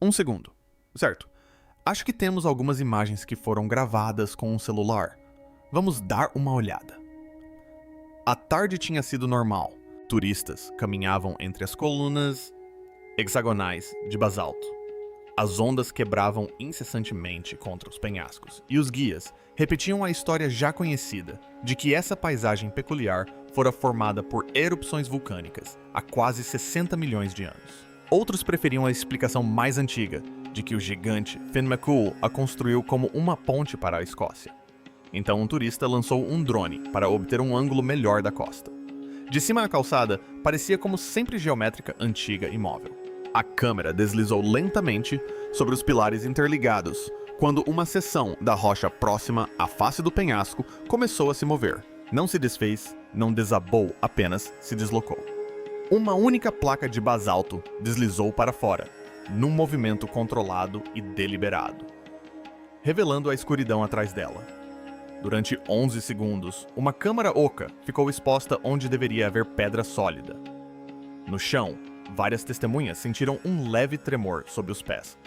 Um segundo. Certo. Acho que temos algumas imagens que foram gravadas com um celular. Vamos dar uma olhada. A tarde tinha sido normal. Turistas caminhavam entre as colunas hexagonais de basalto. As ondas quebravam incessantemente contra os penhascos, e os guias repetiam a história já conhecida de que essa paisagem peculiar fora formada por erupções vulcânicas há quase 60 milhões de anos. Outros preferiam a explicação mais antiga, de que o gigante Finn McCool a construiu como uma ponte para a Escócia. Então um turista lançou um drone para obter um ângulo melhor da costa. De cima a calçada parecia como sempre geométrica, antiga e móvel. A câmera deslizou lentamente sobre os pilares interligados, quando uma seção da rocha próxima à face do penhasco começou a se mover. Não se desfez, não desabou, apenas se deslocou. Uma única placa de basalto deslizou para fora, num movimento controlado e deliberado, revelando a escuridão atrás dela. Durante 11 segundos, uma câmara oca ficou exposta onde deveria haver pedra sólida. No chão, várias testemunhas sentiram um leve tremor sob os pés,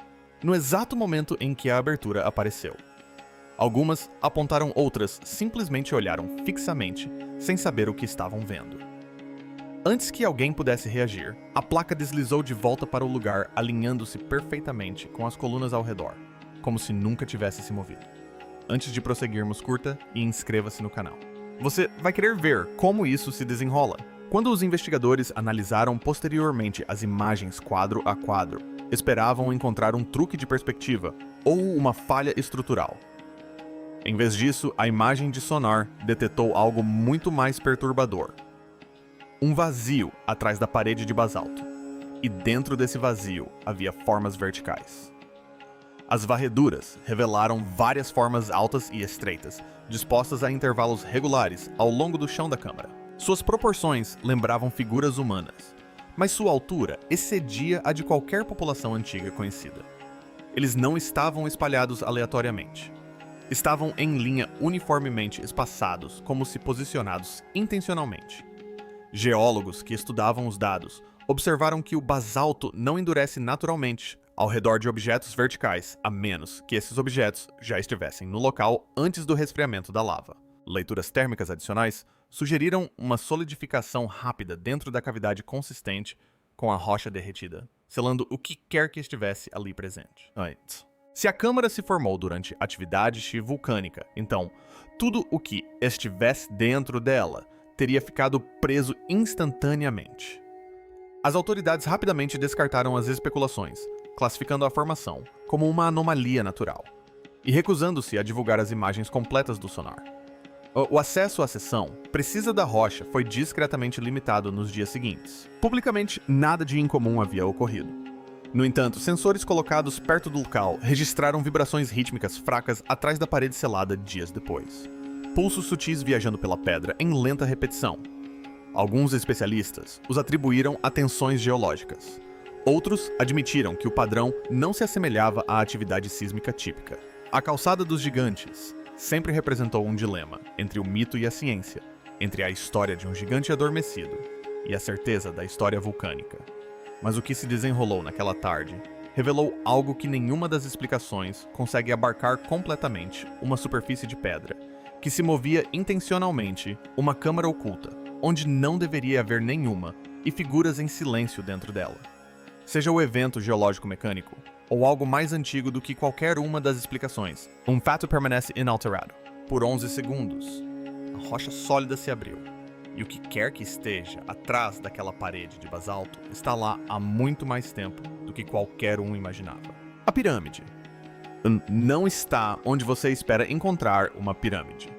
no exato momento em que a abertura apareceu. Algumas apontaram, outras simplesmente olharam fixamente, sem saber o que estavam vendo. Antes que alguém pudesse reagir, a placa deslizou de volta para o lugar, alinhando-se perfeitamente com as colunas ao redor, como se nunca tivesse se movido. Antes de prosseguirmos, curta e inscreva-se no canal. Você vai querer ver como isso se desenrola. Quando os investigadores analisaram posteriormente as imagens quadro a quadro, esperavam encontrar um truque de perspectiva ou uma falha estrutural. Em vez disso, a imagem de sonar detetou algo muito mais perturbador. Um vazio atrás da parede de basalto, e dentro desse vazio havia formas verticais. As varreduras revelaram várias formas altas e estreitas, dispostas a intervalos regulares ao longo do chão da câmara. Suas proporções lembravam figuras humanas, mas sua altura excedia a de qualquer população antiga conhecida. Eles não estavam espalhados aleatoriamente. Estavam em linha uniformemente espaçados, como se posicionados intencionalmente. Geólogos que estudavam os dados observaram que o basalto não endurece naturalmente ao redor de objetos verticais, a menos que esses objetos já estivessem no local antes do resfriamento da lava. Leituras térmicas adicionais sugeriram uma solidificação rápida dentro da cavidade consistente com a rocha derretida, selando o que quer que estivesse ali presente. Se a câmara se formou durante atividade vulcânica, então tudo o que estivesse dentro dela teria ficado preso instantaneamente. As autoridades rapidamente descartaram as especulações, classificando a formação como uma anomalia natural, e recusando-se a divulgar as imagens completas do sonar. O acesso à seção precisa da rocha foi discretamente limitado nos dias seguintes. Publicamente, nada de incomum havia ocorrido. No entanto, sensores colocados perto do local registraram vibrações rítmicas fracas atrás da parede selada dias depois. Pulsos sutis viajando pela pedra em lenta repetição. Alguns especialistas os atribuíram a tensões geológicas. Outros admitiram que o padrão não se assemelhava à atividade sísmica típica. A calçada dos gigantes sempre representou um dilema entre o mito e a ciência, entre a história de um gigante adormecido e a certeza da história vulcânica. Mas o que se desenrolou naquela tarde revelou algo que nenhuma das explicações consegue abarcar completamente: uma superfície de pedra que se movia intencionalmente, uma câmara oculta, onde não deveria haver nenhuma, e figuras em silêncio dentro dela. Seja o evento geológico-mecânico, ou algo mais antigo do que qualquer uma das explicações, um fato permanece inalterado. Por 11 segundos, a rocha sólida se abriu, e o que quer que esteja atrás daquela parede de basalto está lá há muito mais tempo do que qualquer um imaginava. A pirâmide não está onde você espera encontrar uma pirâmide.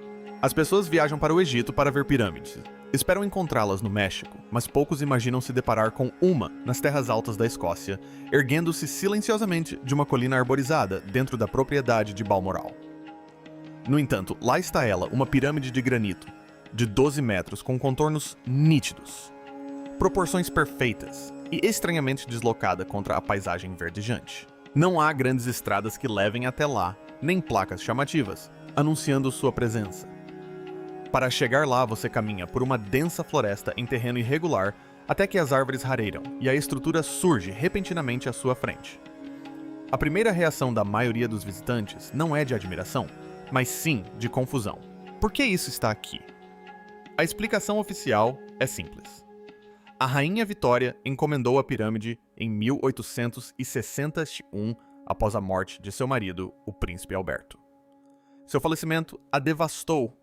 As pessoas viajam para o Egito para ver pirâmides. Esperam encontrá-las no México, mas poucos imaginam se deparar com uma nas terras altas da Escócia, erguendo-se silenciosamente de uma colina arborizada dentro da propriedade de Balmoral. No entanto, lá está ela, uma pirâmide de granito, de 12 metros com contornos nítidos, proporções perfeitas e estranhamente deslocada contra a paisagem verdejante. Não há grandes estradas que levem até lá, nem placas chamativas, anunciando sua presença. Para chegar lá, você caminha por uma densa floresta em terreno irregular até que as árvores rareiram e a estrutura surge repentinamente à sua frente. A primeira reação da maioria dos visitantes não é de admiração, mas sim de confusão. Por que isso está aqui? A explicação oficial é simples. A Rainha Vitória encomendou a pirâmide em 1861 após a morte de seu marido, o Príncipe Alberto. Seu falecimento a devastou.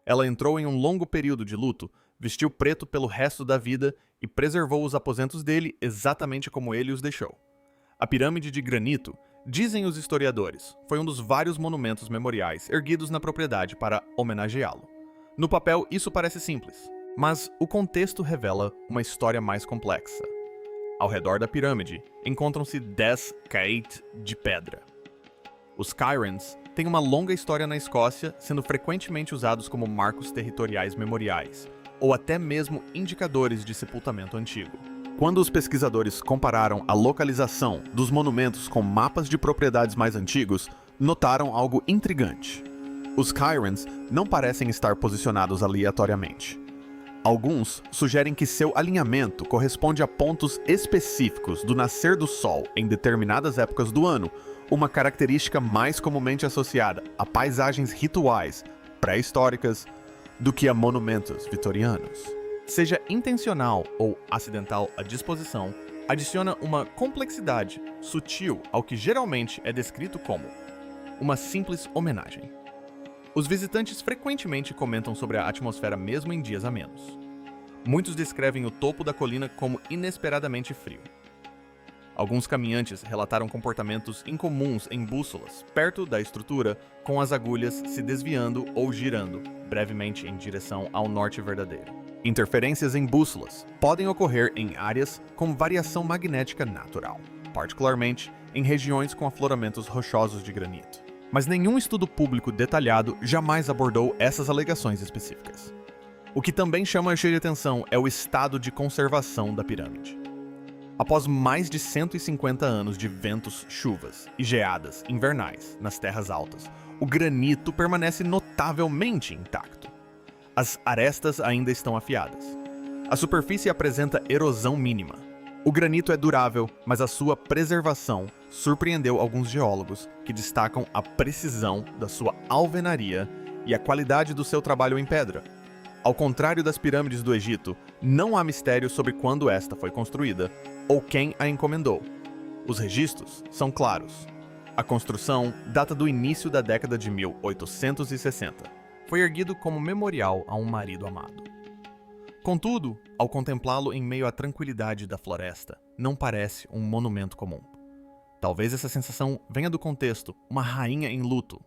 Ela entrou em um longo período de luto, vestiu preto pelo resto da vida e preservou os aposentos dele exatamente como ele os deixou. A pirâmide de granito, dizem os historiadores, foi um dos vários monumentos memoriais erguidos na propriedade para homenageá-lo. No papel, isso parece simples, mas o contexto revela uma história mais complexa. Ao redor da pirâmide, encontram-se 10 caítes de pedra. Os cairns têm uma longa história na Escócia, sendo frequentemente usados como marcos territoriais memoriais, ou até mesmo indicadores de sepultamento antigo. Quando os pesquisadores compararam a localização dos monumentos com mapas de propriedades mais antigos, notaram algo intrigante. Os cairns não parecem estar posicionados aleatoriamente. Alguns sugerem que seu alinhamento corresponde a pontos específicos do nascer do sol em determinadas épocas do ano, uma característica mais comumente associada a paisagens rituais pré-históricas do que a monumentos vitorianos. Seja intencional ou acidental a disposição, adiciona uma complexidade sutil ao que geralmente é descrito como uma simples homenagem. Os visitantes frequentemente comentam sobre a atmosfera mesmo em dias amenos. Muitos descrevem o topo da colina como inesperadamente frio. Alguns caminhantes relataram comportamentos incomuns em bússolas perto da estrutura, com as agulhas se desviando ou girando brevemente em direção ao norte verdadeiro. Interferências em bússolas podem ocorrer em áreas com variação magnética natural, particularmente em regiões com afloramentos rochosos de granito. Mas nenhum estudo público detalhado jamais abordou essas alegações específicas. O que também chama cheia de atenção é o estado de conservação da pirâmide. Após mais de 150 anos de ventos, chuvas e geadas invernais nas terras altas, o granito permanece notavelmente intacto. As arestas ainda estão afiadas. A superfície apresenta erosão mínima. O granito é durável, mas a sua preservação surpreendeu alguns geólogos, que destacam a precisão da sua alvenaria e a qualidade do seu trabalho em pedra. Ao contrário das pirâmides do Egito, não há mistério sobre quando esta foi construída ou quem a encomendou. Os registros são claros. A construção data do início da década de 1860. Foi erguido como memorial a um marido amado. Contudo, ao contemplá-lo em meio à tranquilidade da floresta, não parece um monumento comum. Talvez essa sensação venha do contexto, uma rainha em luto.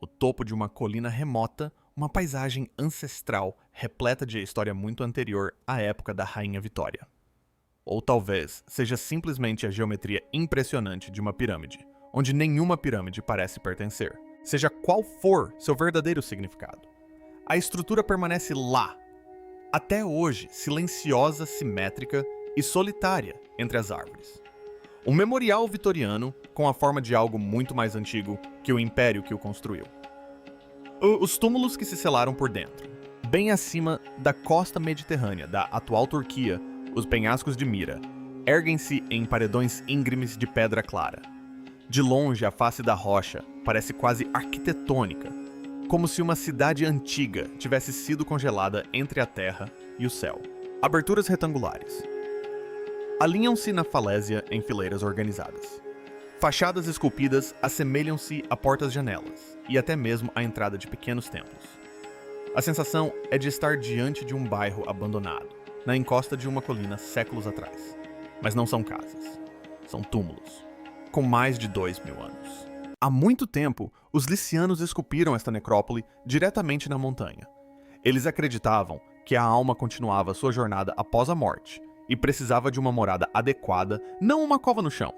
O topo de uma colina remota, uma paisagem ancestral repleta de história muito anterior à época da Rainha Vitória. Ou talvez seja simplesmente a geometria impressionante de uma pirâmide, onde nenhuma pirâmide parece pertencer. Seja qual for seu verdadeiro significado, a estrutura permanece lá, até hoje, silenciosa, simétrica e solitária entre as árvores. Um memorial vitoriano com a forma de algo muito mais antigo que o império que o construiu. Os túmulos que se selaram por dentro. Bem acima da costa mediterrânea da atual Turquia, os penhascos de Mira erguem-se em paredões íngremes de pedra clara. De longe, a face da rocha parece quase arquitetônica, como se uma cidade antiga tivesse sido congelada entre a terra e o céu. Aberturas retangulares. Alinham-se na falésia em fileiras organizadas. Fachadas esculpidas assemelham-se a portas-janelas e até mesmo a entrada de pequenos templos. A sensação é de estar diante de um bairro abandonado, na encosta de uma colina séculos atrás. Mas não são casas, são túmulos, com mais de 2.000 anos. Há muito tempo, os licianos esculpiram esta necrópole diretamente na montanha. Eles acreditavam que a alma continuava sua jornada após a morte e precisava de uma morada adequada, não uma cova no chão,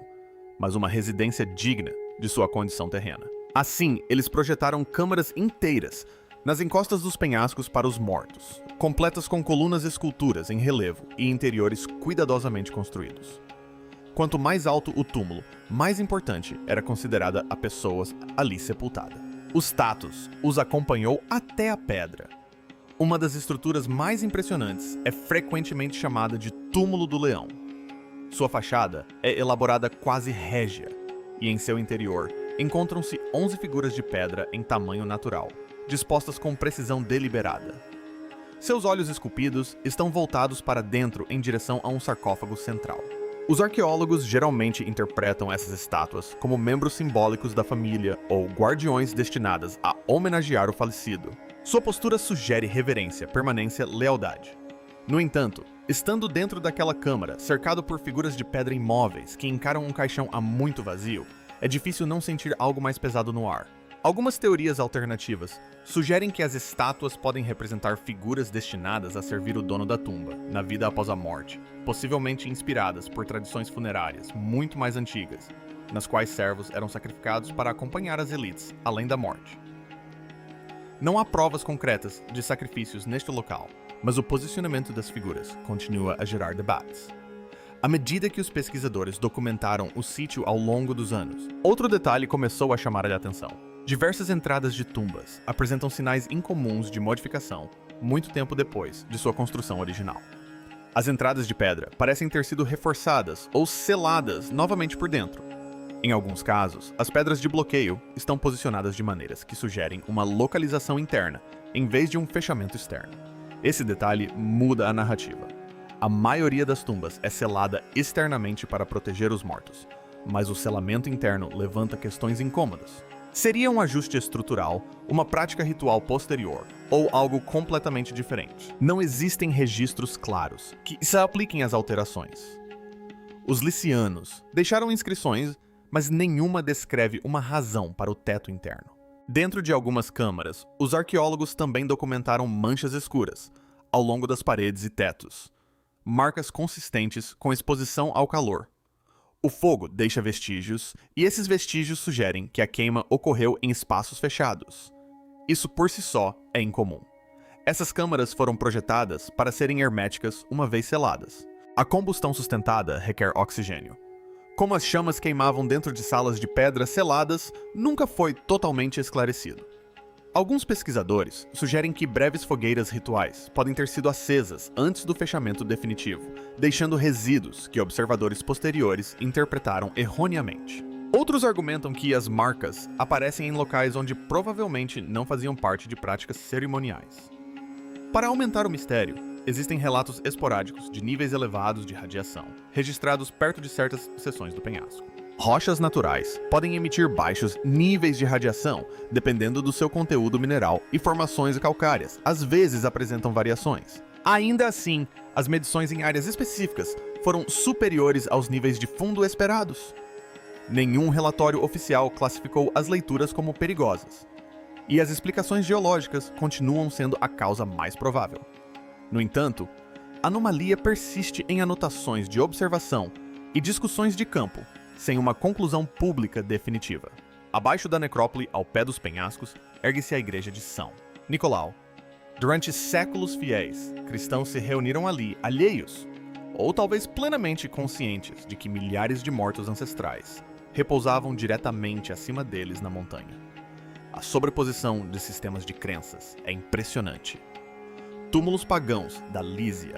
mas uma residência digna de sua condição terrena. Assim, eles projetaram câmaras inteiras nas encostas dos penhascos para os mortos, completas com colunas e esculturas em relevo e interiores cuidadosamente construídos. Quanto mais alto o túmulo, mais importante era considerada a pessoa ali sepultada. O status os acompanhou até a pedra. Uma das estruturas mais impressionantes é frequentemente chamada de Túmulo do Leão. Sua fachada é elaborada quase régia, e em seu interior encontram-se 11 figuras de pedra em tamanho natural, dispostas com precisão deliberada. Seus olhos esculpidos estão voltados para dentro em direção a um sarcófago central. Os arqueólogos geralmente interpretam essas estátuas como membros simbólicos da família ou guardiões destinadas a homenagear o falecido. Sua postura sugere reverência, permanência, lealdade. No entanto, estando dentro daquela câmara, cercado por figuras de pedra imóveis que encaram um caixão há muito vazio, é difícil não sentir algo mais pesado no ar. Algumas teorias alternativas sugerem que as estátuas podem representar figuras destinadas a servir o dono da tumba, na vida após a morte, possivelmente inspiradas por tradições funerárias muito mais antigas, nas quais servos eram sacrificados para acompanhar as elites, além da morte. Não há provas concretas de sacrifícios neste local, mas o posicionamento das figuras continua a gerar debates. À medida que os pesquisadores documentaram o sítio ao longo dos anos, outro detalhe começou a chamar a atenção. Diversas entradas de tumbas apresentam sinais incomuns de modificação muito tempo depois de sua construção original. As entradas de pedra parecem ter sido reforçadas ou seladas novamente por dentro. Em alguns casos, as pedras de bloqueio estão posicionadas de maneiras que sugerem uma localização interna, em vez de um fechamento externo. Esse detalhe muda a narrativa. A maioria das tumbas é selada externamente para proteger os mortos, mas o selamento interno levanta questões incômodas. Seria um ajuste estrutural, uma prática ritual posterior, ou algo completamente diferente? Não existem registros claros que se apliquem às alterações. Os licianos deixaram inscrições, mas nenhuma descreve uma razão para o teto interno. Dentro de algumas câmaras, os arqueólogos também documentaram manchas escuras ao longo das paredes e tetos, marcas consistentes com exposição ao calor. O fogo deixa vestígios, e esses vestígios sugerem que a queima ocorreu em espaços fechados. Isso por si só é incomum. Essas câmaras foram projetadas para serem herméticas uma vez seladas. A combustão sustentada requer oxigênio. Como as chamas queimavam dentro de salas de pedra seladas, nunca foi totalmente esclarecido. Alguns pesquisadores sugerem que breves fogueiras rituais podem ter sido acesas antes do fechamento definitivo, deixando resíduos que observadores posteriores interpretaram erroneamente. Outros argumentam que as marcas aparecem em locais onde provavelmente não faziam parte de práticas cerimoniais. Para aumentar o mistério, existem relatos esporádicos de níveis elevados de radiação, registrados perto de certas seções do penhasco. Rochas naturais podem emitir baixos níveis de radiação, dependendo do seu conteúdo mineral, e formações calcárias às vezes apresentam variações. Ainda assim, as medições em áreas específicas foram superiores aos níveis de fundo esperados. Nenhum relatório oficial classificou as leituras como perigosas, e as explicações geológicas continuam sendo a causa mais provável. No entanto, a anomalia persiste em anotações de observação e discussões de campo, sem uma conclusão pública definitiva. Abaixo da necrópole, ao pé dos penhascos, ergue-se a igreja de São Nicolau. Durante séculos fiéis, cristãos se reuniram ali, alheios, ou talvez plenamente conscientes de que milhares de mortos ancestrais repousavam diretamente acima deles na montanha. A sobreposição de sistemas de crenças é impressionante. Túmulos pagãos da Lísia,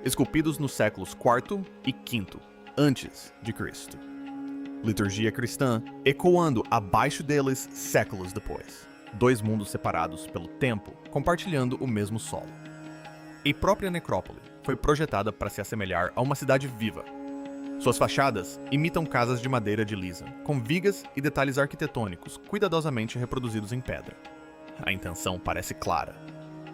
esculpidos nos séculos IV e V antes de Cristo. Liturgia cristã ecoando abaixo deles séculos depois. Dois mundos separados pelo tempo, compartilhando o mesmo solo. A própria necrópole foi projetada para se assemelhar a uma cidade viva. Suas fachadas imitam casas de madeira de lisa, com vigas e detalhes arquitetônicos cuidadosamente reproduzidos em pedra. A intenção parece clara.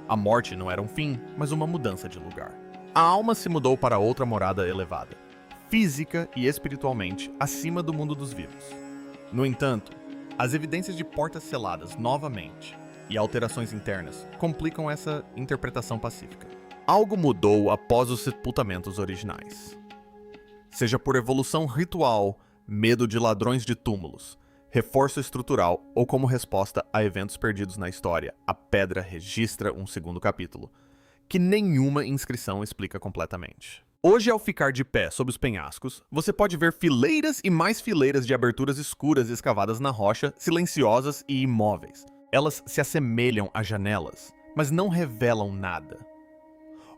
A morte não era um fim, mas uma mudança de lugar. A alma se mudou para outra morada elevada, física e espiritualmente acima do mundo dos vivos. No entanto, as evidências de portas seladas novamente e alterações internas complicam essa interpretação pacífica. Algo mudou após os sepultamentos originais. Seja por evolução ritual, medo de ladrões de túmulos, reforço estrutural ou como resposta a eventos perdidos na história, a pedra registra um segundo capítulo, que nenhuma inscrição explica completamente. Hoje, ao ficar de pé sob os penhascos, você pode ver fileiras e mais fileiras de aberturas escuras escavadas na rocha, silenciosas e imóveis. Elas se assemelham a janelas, mas não revelam nada.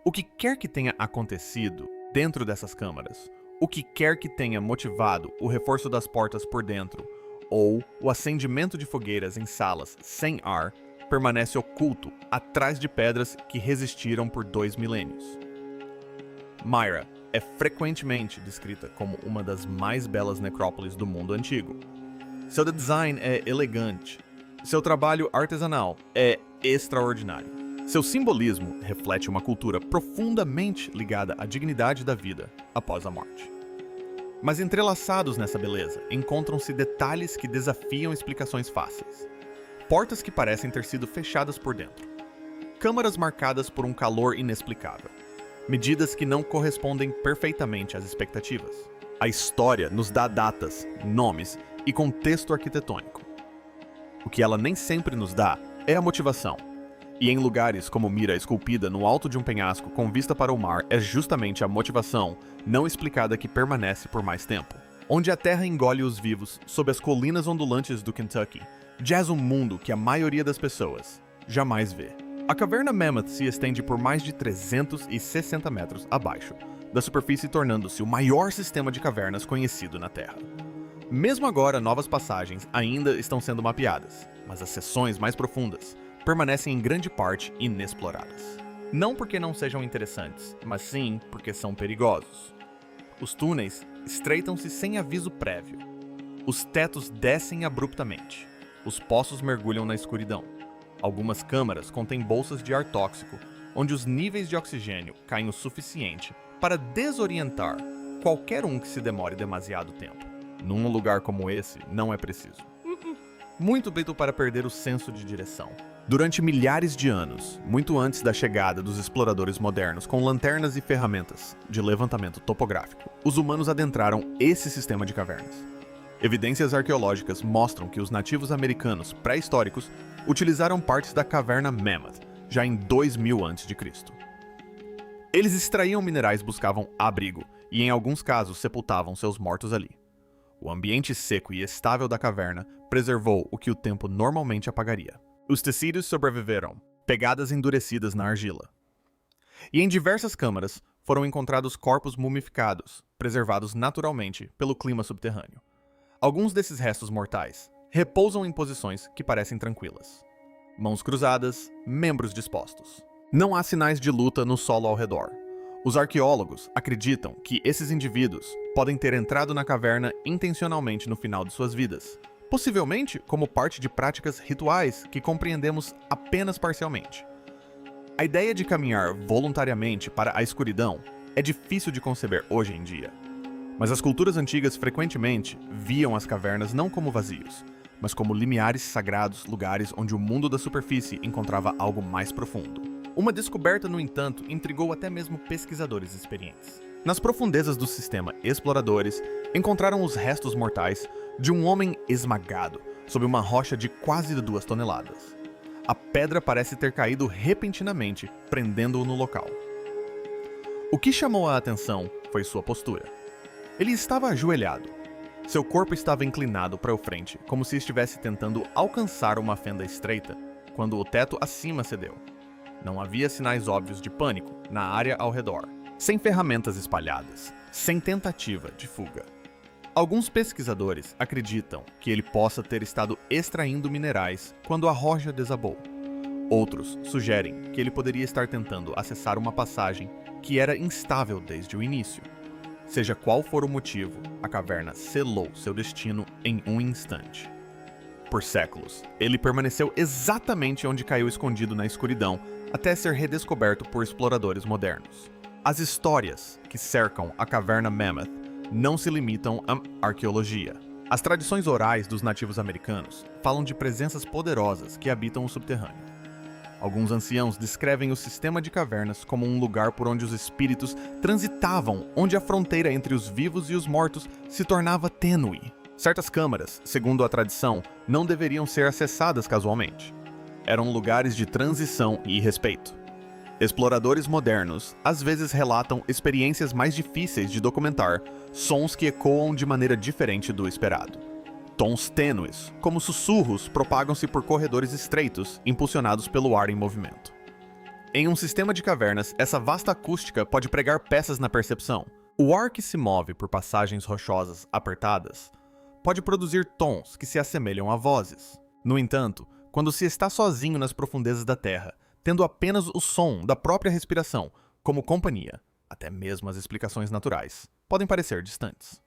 O que quer que tenha acontecido dentro dessas câmaras, O que quer que tenha motivado o reforço das portas por dentro ou o acendimento de fogueiras em salas sem ar permanece oculto atrás de pedras que resistiram por 2 milênios. Myra é frequentemente descrita como uma das mais belas necrópolis do mundo antigo. Seu design é elegante, seu trabalho artesanal é extraordinário. Seu simbolismo reflete uma cultura profundamente ligada à dignidade da vida após a morte. Mas entrelaçados nessa beleza, encontram-se detalhes que desafiam explicações fáceis. Portas que parecem ter sido fechadas por dentro. Câmaras marcadas por um calor inexplicável. Medidas que não correspondem perfeitamente às expectativas. A história nos dá datas, nomes e contexto arquitetônico. O que ela nem sempre nos dá é a motivação. E em lugares como Mira esculpida no alto de um penhasco com vista para o mar é justamente a motivação não explicada que permanece por mais tempo. Onde a terra engole os vivos sob as colinas ondulantes do Kentucky, jaz um mundo que a maioria das pessoas jamais vê. A caverna Mammoth se estende por mais de 360 metros abaixo da superfície, tornando-se o maior sistema de cavernas conhecido na Terra. Mesmo agora, novas passagens ainda estão sendo mapeadas, mas as seções mais profundas permanecem em grande parte inexploradas. Não porque não sejam interessantes, mas sim porque são perigosos. Os túneis estreitam-se sem aviso prévio. Os tetos descem abruptamente. Os poços mergulham na escuridão. Algumas câmaras contêm bolsas de ar tóxico, onde os níveis de oxigênio caem o suficiente para desorientar qualquer um que se demore demasiado tempo. Num lugar como esse, não é preciso. Muito feito para perder o senso de direção. Durante milhares de anos, muito antes da chegada dos exploradores modernos com lanternas e ferramentas de levantamento topográfico, os humanos adentraram esse sistema de cavernas. Evidências arqueológicas mostram que os nativos americanos pré-históricos utilizaram partes da caverna Mammoth, já em 2000 a.C. Eles extraíam minerais, buscavam abrigo e, em alguns casos, sepultavam seus mortos ali. O ambiente seco e estável da caverna preservou o que o tempo normalmente apagaria. Os tecidos sobreviveram, pegadas endurecidas na argila. E em diversas câmaras foram encontrados corpos mumificados, preservados naturalmente pelo clima subterrâneo. Alguns desses restos mortais repousam em posições que parecem tranquilas. Mãos cruzadas, membros dispostos. Não há sinais de luta no solo ao redor. Os arqueólogos acreditam que esses indivíduos podem ter entrado na caverna intencionalmente no final de suas vidas, possivelmente como parte de práticas rituais que compreendemos apenas parcialmente. A ideia de caminhar voluntariamente para a escuridão é difícil de conceber hoje em dia. Mas as culturas antigas frequentemente viam as cavernas não como vazios, mas como limiares sagrados, lugares onde o mundo da superfície encontrava algo mais profundo. Uma descoberta, no entanto, intrigou até mesmo pesquisadores experientes. Nas profundezas do sistema, exploradores encontraram os restos mortais de um homem esmagado sob uma rocha de quase 2 toneladas. A pedra parece ter caído repentinamente, prendendo-o no local. O que chamou a atenção foi sua postura. Ele estava ajoelhado. Seu corpo estava inclinado para o frente, como se estivesse tentando alcançar uma fenda estreita, quando o teto acima cedeu. Não havia sinais óbvios de pânico na área ao redor, sem ferramentas espalhadas, sem tentativa de fuga. Alguns pesquisadores acreditam que ele possa ter estado extraindo minerais quando a rocha desabou. Outros sugerem que ele poderia estar tentando acessar uma passagem que era instável desde o início. Seja qual for o motivo, a caverna selou seu destino em um instante. Por séculos, ele permaneceu exatamente onde caiu escondido na escuridão, até ser redescoberto por exploradores modernos. As histórias que cercam a caverna Mammoth não se limitam à arqueologia. As tradições orais dos nativos americanos falam de presenças poderosas que habitam o subterrâneo. Alguns anciãos descrevem o sistema de cavernas como um lugar por onde os espíritos transitavam, onde a fronteira entre os vivos e os mortos se tornava tênue. Certas câmaras, segundo a tradição, não deveriam ser acessadas casualmente. Eram lugares de transição e respeito. Exploradores modernos às vezes relatam experiências mais difíceis de documentar, sons que ecoam de maneira diferente do esperado. Tons tênues, como sussurros, propagam-se por corredores estreitos, impulsionados pelo ar em movimento. Em um sistema de cavernas, essa vasta acústica pode pregar peças na percepção, O ar que se move por passagens rochosas apertadas pode produzir tons que se assemelham a vozes. No entanto, quando se está sozinho nas profundezas da Terra, tendo apenas o som da própria respiração como companhia, até mesmo as explicações naturais podem parecer distantes.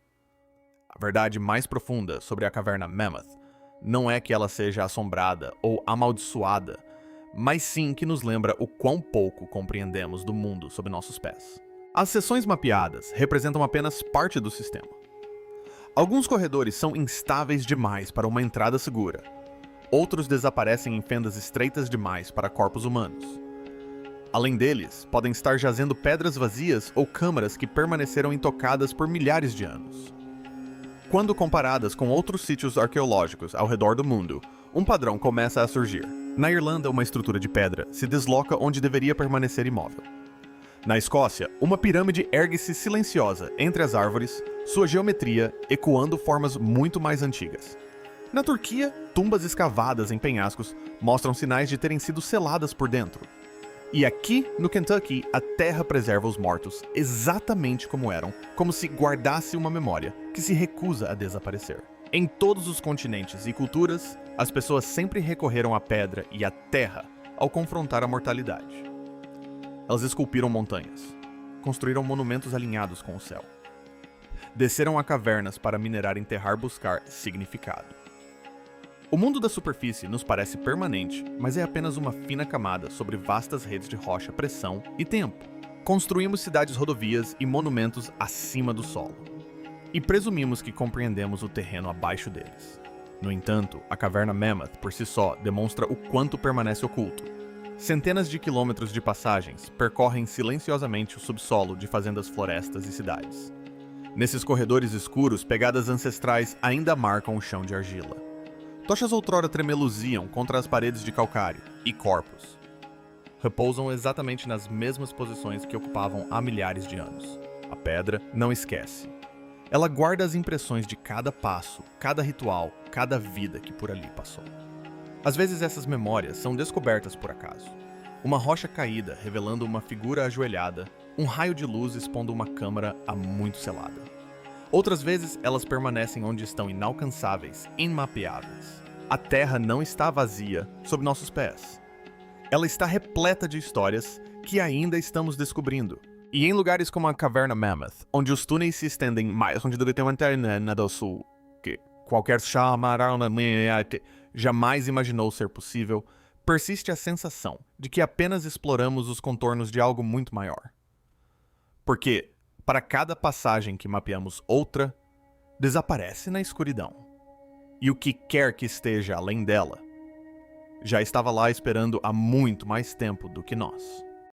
A verdade mais profunda sobre a caverna Mammoth não é que ela seja assombrada ou amaldiçoada, mas sim que nos lembra o quão pouco compreendemos do mundo sob nossos pés. As seções mapeadas representam apenas parte do sistema. Alguns corredores são instáveis demais para uma entrada segura. Outros desaparecem em fendas estreitas demais para corpos humanos. Além deles, podem estar jazendo pedras vazias ou câmaras que permaneceram intocadas por milhares de anos. Quando comparadas com outros sítios arqueológicos ao redor do mundo, um padrão começa a surgir. Na Irlanda, uma estrutura de pedra se desloca onde deveria permanecer imóvel. Na Escócia, uma pirâmide ergue-se silenciosa entre as árvores, sua geometria ecoando formas muito mais antigas. Na Turquia, tumbas escavadas em penhascos mostram sinais de terem sido seladas por dentro. E aqui, no Kentucky, a terra preserva os mortos exatamente como eram, como se guardasse uma memória que se recusa a desaparecer. Em todos os continentes e culturas, as pessoas sempre recorreram à pedra e à terra ao confrontar a mortalidade. Elas esculpiram montanhas, construíram monumentos alinhados com o céu. Desceram a cavernas para minerar, enterrar, buscar significado. O mundo da superfície nos parece permanente, mas é apenas uma fina camada sobre vastas redes de rocha, pressão e tempo. Construímos cidades, rodovias e monumentos acima do solo. E presumimos que compreendemos o terreno abaixo deles. No entanto, a caverna Mammoth por si só demonstra o quanto permanece oculto. Centenas de quilômetros de passagens percorrem silenciosamente o subsolo de fazendas, florestas e cidades. Nesses corredores escuros, pegadas ancestrais ainda marcam o chão de argila. Tochas outrora tremeluziam contra as paredes de calcário, e corpos repousam exatamente nas mesmas posições que ocupavam há milhares de anos. A pedra não esquece. Ela guarda as impressões de cada passo, cada ritual, cada vida que por ali passou. Às vezes essas memórias são descobertas por acaso. Uma rocha caída revelando uma figura ajoelhada, um raio de luz expondo uma câmara há muito selada. Outras vezes elas permanecem onde estão inalcançáveis, imapeáveis. A terra não está vazia sob nossos pés. Ela está repleta de histórias que ainda estamos descobrindo. E em lugares como a caverna Mammoth, onde os túneis se estendem mais onde tem uma antena do sul, que qualquer chamarão jamais imaginou ser possível, persiste a sensação de que apenas exploramos os contornos de algo muito maior. Porque, para cada passagem que mapeamos outra, desaparece na escuridão. E o que quer que esteja além dela, já estava lá esperando há muito mais tempo do que nós.